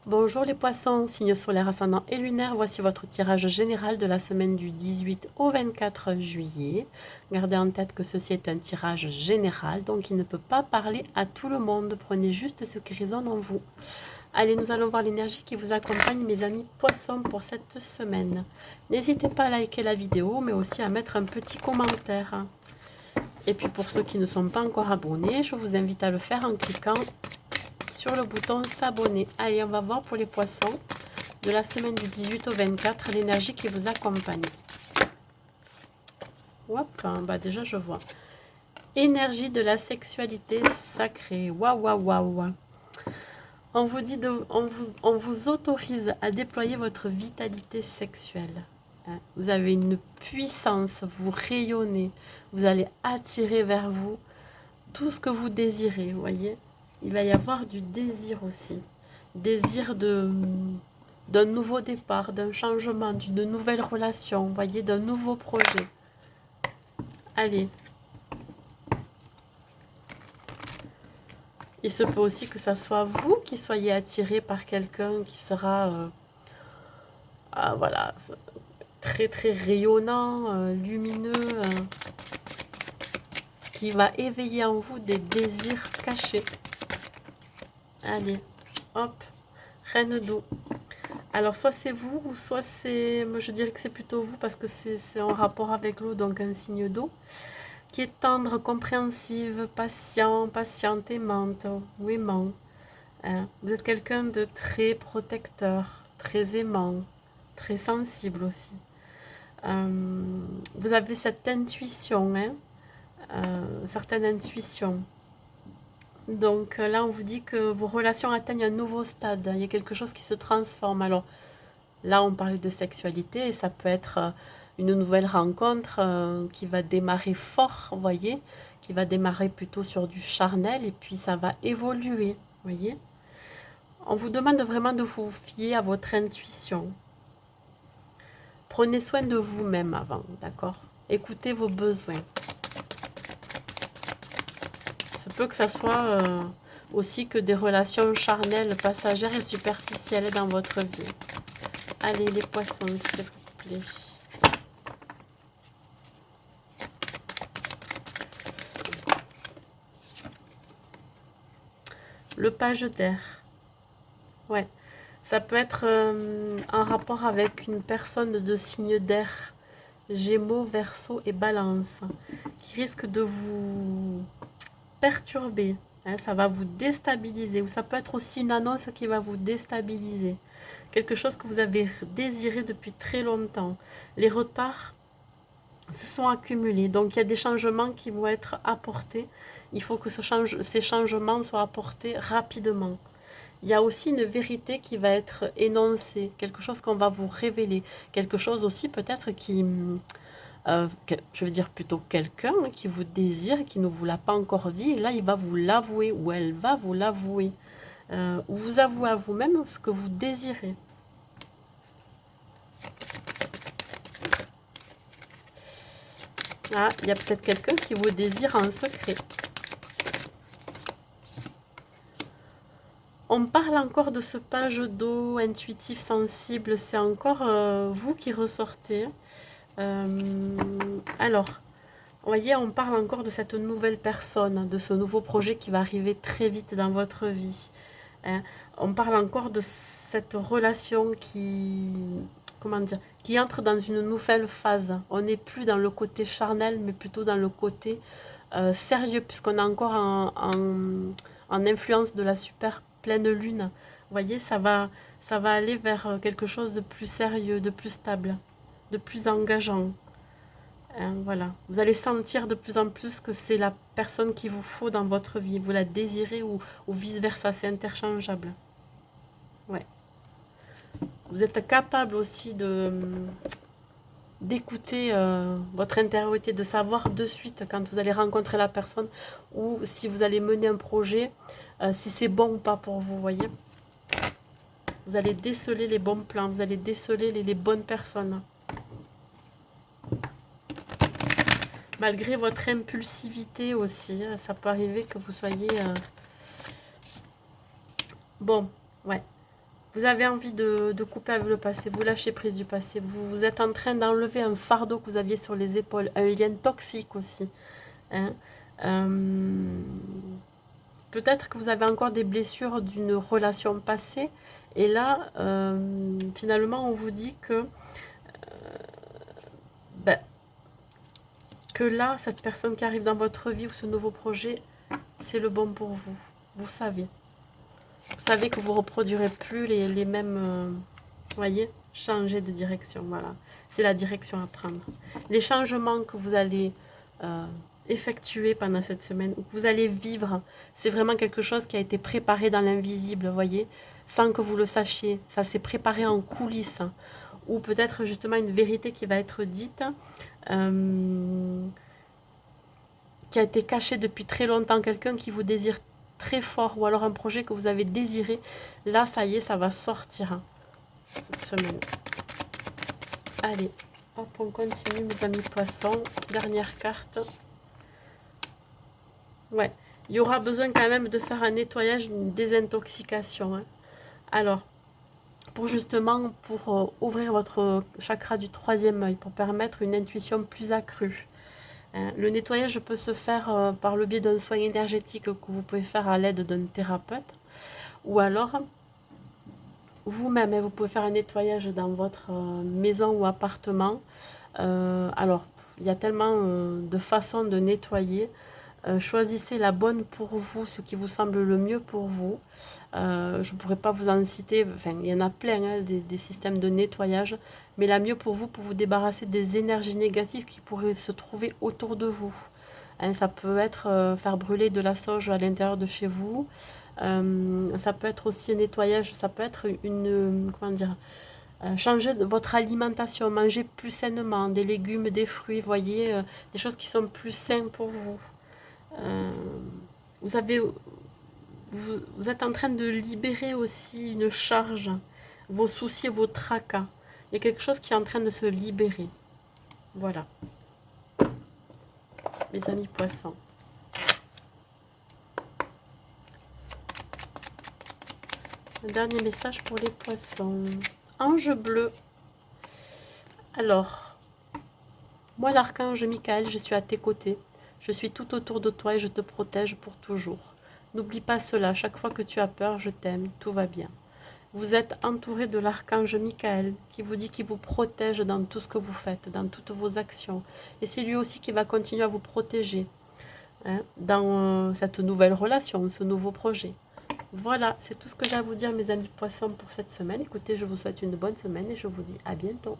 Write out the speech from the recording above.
Bonjour les poissons, signe solaire ascendant et lunaire, voici votre tirage général de la semaine du 18 au 24 juillet. Gardez en tête que ceci est un tirage général, donc il ne peut pas parler à tout le monde. Prenez juste ce qui résonne en vous. Allez, nous allons voir l'énergie qui vous accompagne, mes amis poissons, pour cette semaine. N'hésitez pas à liker la vidéo, mais aussi à mettre un petit commentaire. Et puis pour ceux qui ne sont pas encore abonnés, je vous invite à le faire en cliquant sur le bouton s'abonner. Allez, on va voir pour les poissons de la semaine du 18 au 24 l'énergie qui vous accompagne. Hop, bah déjà je vois énergie de la sexualité sacrée. Waouh, waouh, waouh. On vous dit on vous autorise à déployer votre vitalité sexuelle. Vous avez une puissance, vous rayonnez, vous allez attirer vers vous tout ce que vous désirez, vous voyez. Il va y avoir du désir aussi. Désir d'un nouveau départ, d'un changement, d'une nouvelle relation, vous voyez, d'un nouveau projet. Allez. Il se peut aussi que ça soit vous qui soyez attiré par quelqu'un qui sera voilà, très très rayonnant, lumineux, qui va éveiller en vous des désirs cachés. Allez, hop, reine d'eau. Alors, soit c'est vous, ou soit c'est... Je dirais que c'est plutôt vous, parce que c'est en rapport avec l'eau, donc un signe d'eau, qui est tendre, compréhensive, patient, patiente, aimante, ou aimant. Vous êtes quelqu'un de très protecteur, très aimant, très sensible aussi. Vous avez cette intuition, certaine intuition. Donc là, on vous dit que vos relations atteignent un nouveau stade. Il y a quelque chose qui se transforme. Alors là, on parlait de sexualité et ça peut être une nouvelle rencontre qui va démarrer fort, vous voyez, qui va démarrer plutôt sur du charnel et puis ça va évoluer, vous voyez. On vous demande vraiment de vous fier à votre intuition. Prenez soin de vous-même avant, d'accord? Écoutez vos besoins. Ça peut que ça soit aussi que des relations charnelles, passagères et superficielles dans votre vie. Allez les poissons, s'il vous plaît. Le page d'air. Ouais. Ça peut être en rapport avec une personne de signe d'air. Gémeaux, Verseau et Balance. Qui risque de vous perturber. Ça va vous déstabiliser. Ou ça peut être aussi une annonce qui va vous déstabiliser. Quelque chose que vous avez désiré depuis très longtemps. Les retards se sont accumulés. Donc il y a des changements qui vont être apportés. Il faut que ces changements soient apportés rapidement. Il y a aussi une vérité qui va être énoncée, quelque chose qu'on va vous révéler, quelque chose aussi peut-être qui, je veux dire plutôt quelqu'un qui vous désire, qui ne vous l'a pas encore dit, et là il va vous l'avouer, ou elle va vous l'avouer, ou vous avouez à vous-même ce que vous désirez. Ah, il y a peut-être quelqu'un qui vous désire en secret. On parle encore de ce page d'eau intuitif, sensible, c'est encore vous qui ressortez. Alors, vous voyez, on parle encore de cette nouvelle personne, de ce nouveau projet qui va arriver très vite dans votre vie. On parle encore de cette relation qui, comment dire, qui entre dans une nouvelle phase. On n'est plus dans le côté charnel, mais plutôt dans le côté sérieux, puisqu'on est encore en influence de la super pleine lune. Vous voyez, ça va aller vers quelque chose de plus sérieux, de plus stable, de plus engageant. Voilà. Vous allez sentir de plus en plus que c'est la personne qu'il vous faut dans votre vie. Vous la désirez ou vice-versa, c'est interchangeable. Ouais. Vous êtes capable aussi d'écouter votre intériorité, de savoir de suite quand vous allez rencontrer la personne ou si vous allez mener un projet, si c'est bon ou pas pour vous, voyez. Vous allez déceler les bons plans, vous allez déceler les bonnes personnes. Malgré votre impulsivité aussi, ça peut arriver que vous soyez... Bon, ouais. Vous avez envie de couper avec le passé, vous lâchez prise du passé. Vous êtes en train d'enlever un fardeau que vous aviez sur les épaules, un lien toxique aussi. Hein. Peut-être que vous avez encore des blessures d'une relation passée. Et là, finalement, on vous dit ben, que là, cette personne qui arrive dans votre vie ou ce nouveau projet, c'est le bon pour vous. Vous savez. Vous savez que vous ne reproduirez plus les mêmes... voyez, changer de direction, voilà. C'est la direction à prendre. Les changements que vous allez effectuer pendant cette semaine, ou que vous allez vivre, c'est vraiment quelque chose qui a été préparé dans l'invisible, voyez, sans que vous le sachiez. Ça s'est préparé en coulisses. Ou peut-être justement une vérité qui va être dite, qui a été cachée depuis très longtemps, quelqu'un qui vous désire très fort, ou alors un projet que vous avez désiré. Là, ça y est, ça va sortir cette semaine. Allez, hop, on continue, mes amis poissons. Dernière carte. Ouais, il y aura besoin quand même de faire un nettoyage, une désintoxication. Hein. Alors, pour ouvrir votre chakra du troisième œil, pour permettre une intuition plus accrue. Hein. Le nettoyage peut se faire par le biais d'un soin énergétique que vous pouvez faire à l'aide d'un thérapeute. Ou alors, vous-même, vous pouvez faire un nettoyage dans votre maison ou appartement. Alors, il y a tellement de façons de nettoyer. Choisissez la bonne pour vous, ce qui vous semble le mieux pour vous. Je ne pourrais pas vous en citer, enfin, il y en a plein, hein, des systèmes de nettoyage, mais la mieux pour vous débarrasser des énergies négatives qui pourraient se trouver autour de vous. Hein, ça peut être faire brûler de la sauge à l'intérieur de chez vous. Ça peut être aussi un nettoyage, ça peut être comment dire, changer votre alimentation, manger plus sainement, des légumes, des fruits, voyez, des choses qui sont plus saines pour vous. Vous êtes en train de libérer aussi une charge, vos soucis, vos tracas. Il y a quelque chose qui est en train de se libérer. Voilà. Mes amis poissons. Un dernier message pour les poissons. Ange bleu. Alors, moi l'archange Michael, je suis à tes côtés. Je suis tout autour de toi et je te protège pour toujours. N'oublie pas cela, chaque fois que tu as peur, je t'aime, tout va bien. Vous êtes entouré de l'archange Michael qui vous dit qu'il vous protège dans tout ce que vous faites, dans toutes vos actions. Et c'est lui aussi qui va continuer à vous protéger hein, dans cette nouvelle relation, ce nouveau projet. Voilà, c'est tout ce que j'ai à vous dire mes amis poissons pour cette semaine. Écoutez, je vous souhaite une bonne semaine et je vous dis à bientôt.